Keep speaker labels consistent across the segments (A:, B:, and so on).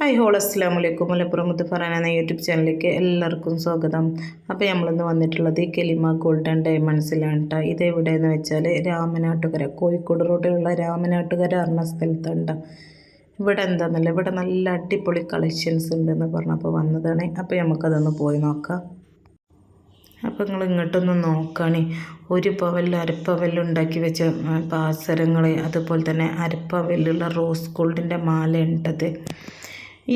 A: Hi whole അസ്സലാമലൈക്കും. മലപ്പുറം മുത്തുഫറാന എന്ന YouTube ചാനലിലേക്ക് എല്ലാവർക്കും സ്വാഗതം. അപ്പോൾ നമ്മളിന്ന് വന്നിട്ടുള്ളത് കെലിമ ഗോൾഡ് ആൻഡ് ഡയമണ്ട്സിലാണ് കേട്ടോ. ഇത് എവിടെയെന്ന് വെച്ചാൽ രാമനാട്ടുകര, കോഴിക്കോട് റോഡിലുള്ള രാമനാട്ടുകര പറഞ്ഞ സ്ഥലത്തുണ്ട്. ഇവിടെ എന്താണെന്നല്ല, ഇവിടെ നല്ല അടിപൊളി കളക്ഷൻസ് ഉണ്ടെന്ന് പറഞ്ഞപ്പോൾ വന്നതാണ്. അപ്പോൾ നമുക്കതൊന്ന് പോയി നോക്കാം. അപ്പോൾ നിങ്ങൾ ഇങ്ങോട്ടൊന്ന് നോക്കുകയാണെ, ഒരു പവലിൽ അരപ്പവലിൽ ഉണ്ടാക്കി വെച്ച പാസരങ്ങൾ, അതുപോലെ തന്നെ അരപ്പവലിലുള്ള റോസ് ഗോൾഡിൻ്റെ മാല ഉണ്ടത്.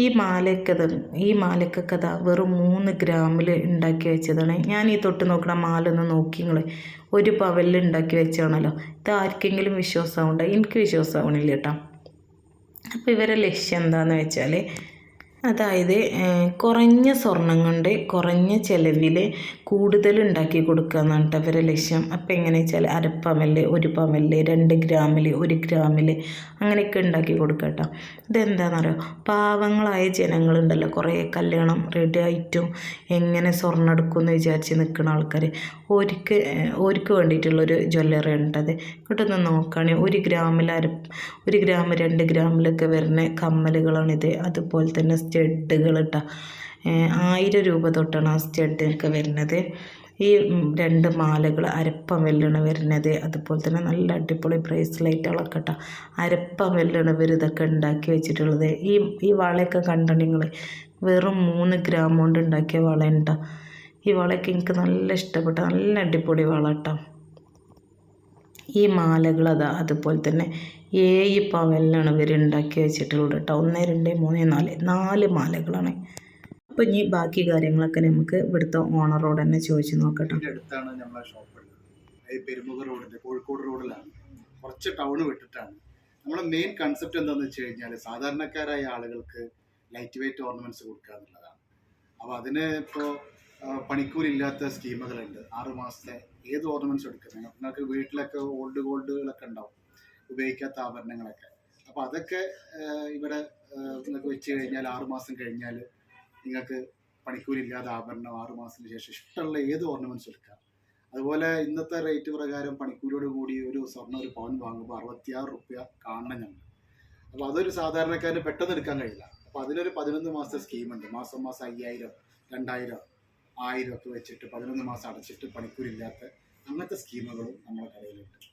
A: ഈ മാലക്കൊക്കെ വെറും 3 ഗ്രാമിൽ ഉണ്ടാക്കി വെച്ചതാണ്. ഞാൻ ഈ തൊട്ട് നോക്കണ മാല ഒന്ന് നോക്കി നിങ്ങൾ, ഒരു പവലിൽ ഉണ്ടാക്കി വെച്ചാണല്ലോ. ഇത് ആർക്കെങ്കിലും വിശ്വാസമാവുണ്ടോ? എനിക്ക് വിശ്വാസമാവണില്ല കേട്ടോ. അപ്പോൾ ഇവരെ ലക്ഷ്യം എന്താണെന്ന് വെച്ചാൽ, അതായത് കുറഞ്ഞ സ്വർണം കൊണ്ട് കുറഞ്ഞ ചിലവിൽ കൂടുതൽ ഉണ്ടാക്കി കൊടുക്കുക എന്നാണ് കേട്ടോ അവരുടെ ലക്ഷ്യം. അപ്പോൾ എങ്ങനെയാ വെച്ചാൽ അരപ്പവലിൽ, 1 പവലിൽ, 2 ഗ്രാമിൽ, 1 ഗ്രാമിൽ അങ്ങനെയൊക്കെ ഉണ്ടാക്കി കൊടുക്കുക കേട്ടോ. ഇതെന്താണെന്നറിയോ, പാവങ്ങളായ ജനങ്ങളുണ്ടല്ലോ, കുറേ കല്യാണം റെഡി ആയിട്ടും എങ്ങനെ സ്വർണ്ണം എടുക്കുമെന്ന് വിചാരിച്ച് നിൽക്കുന്ന ആൾക്കാർ, ഓർക്ക് വേണ്ടിയിട്ടുള്ളൊരു ജ്വല്ലറി ഉണ്ടത്. ഇങ്ങോട്ടൊന്ന് നോക്കുകയാണെങ്കിൽ 1 ഗ്രാമിൽ 1 ഗ്രാം 2 ഗ്രാമിലൊക്കെ വരുന്ന കമ്മലുകളാണിത്. അതുപോലെ തന്നെ സ്റ്റഡുകൾ കേട്ടോ. 1000 രൂപ തൊട്ടാണ് ആ സ്റ്റഡൊക്കെ വരുന്നത്. ഈ 2 മാലകൾ അരപ്പവലിലാണ് വരുന്നത്. അതുപോലെ തന്നെ നല്ല അടിപൊളി ബ്രേസ്ലെറ്റുകളൊക്കെ കേട്ടോ. അരപ്പവലിലാണ് ഇവർ ഇതൊക്കെ ഉണ്ടാക്കി വെച്ചിട്ടുള്ളത്. ഈ വളയൊക്കെ കണ്ടോ നിങ്ങൾ, വെറും 3 ഗ്രാം കൊണ്ട് ഉണ്ടാക്കിയ വള ഉണ്ടോ. ഈ വളയൊക്കെ എനിക്ക് നല്ല ഇഷ്ടപ്പെട്ട നല്ല അടിപൊളി വള കേട്ടോ. ഈ മാലകൾ അതുപോലെ തന്നെ 7 പവലിനാണ് ഇവർ ഉണ്ടാക്കി വെച്ചിട്ടുള്ളത് കേട്ടോ. 1 2 3 4 മാലകളാണ്. അപ്പോൾ ഇനി ബാക്കി കാര്യങ്ങളൊക്കെ നമുക്ക് ഇവിടുത്തെ ഓണറോട് തന്നെ ചോദിച്ചു നോക്കട്ടെ.
B: അടുത്താണ് നമ്മളെ ഷോപ്പുള്ളത്. പെരുമുഖ റോഡിൻ്റെ കോഴിക്കോട് റോഡിലാണ്, കുറച്ച് ടൗണ് വിട്ടിട്ടാണ്. നമ്മളെ മെയിൻ കൺസെപ്റ്റ് എന്താണെന്ന് വെച്ച് കഴിഞ്ഞാൽ, സാധാരണക്കാരായ ആളുകൾക്ക് ലൈറ്റ് വെയ്റ്റ് ഓർണമെൻറ്റ്സ് കൊടുക്കുക എന്നുള്ളതാണ്. അപ്പോൾ അതിന് ഇപ്പോൾ പണിക്കൂലില്ലാത്ത സ്കീമുകളുണ്ട്. 6 മാസത്തെ ഏത് ഓർണമെൻറ്റ്സ് എടുക്കുന്നത്, നിങ്ങൾക്ക് വീട്ടിലൊക്കെ ഓൾഡ് ഗോൾഡുകളൊക്കെ ഉണ്ടാവും, ഉപയോഗിക്കാത്ത ആഭരണങ്ങളൊക്കെ. അപ്പോൾ അതൊക്കെ ഇവിടെ നിങ്ങൾക്ക് വെച്ച് കഴിഞ്ഞാൽ 6 മാസം കഴിഞ്ഞാൽ നിങ്ങൾക്ക് പണിക്കൂലില്ലാതെ ആഭരണം 6 മാസത്തിന് ശേഷം ഇഷ്ടമുള്ള ഏത് ഓർണമെൻറ്റ്സ് എടുക്കാം. അതുപോലെ ഇന്നത്തെ റേറ്റ് പ്രകാരം പണിക്കൂലിയോട് കൂടി ഒരു സ്വർണ്ണം 1 പവൻ വാങ്ങുമ്പോൾ 66 രൂപ കാണണം ഞങ്ങൾ. അപ്പോൾ അതൊരു സാധാരണക്കാരന് പെട്ടെന്ന് എടുക്കാൻ കഴിയില്ല. അപ്പോൾ അതിലൊരു 11 മാസത്തെ സ്കീമുണ്ട്. മാസം 5000, 2000, 1000 ഒക്കെ വെച്ചിട്ട് 11 മാസം അടച്ചിട്ട് പണിക്കൂലില്ലാത്ത അങ്ങനത്തെ സ്കീമുകളും നമ്മുടെ കടയിലുണ്ട്.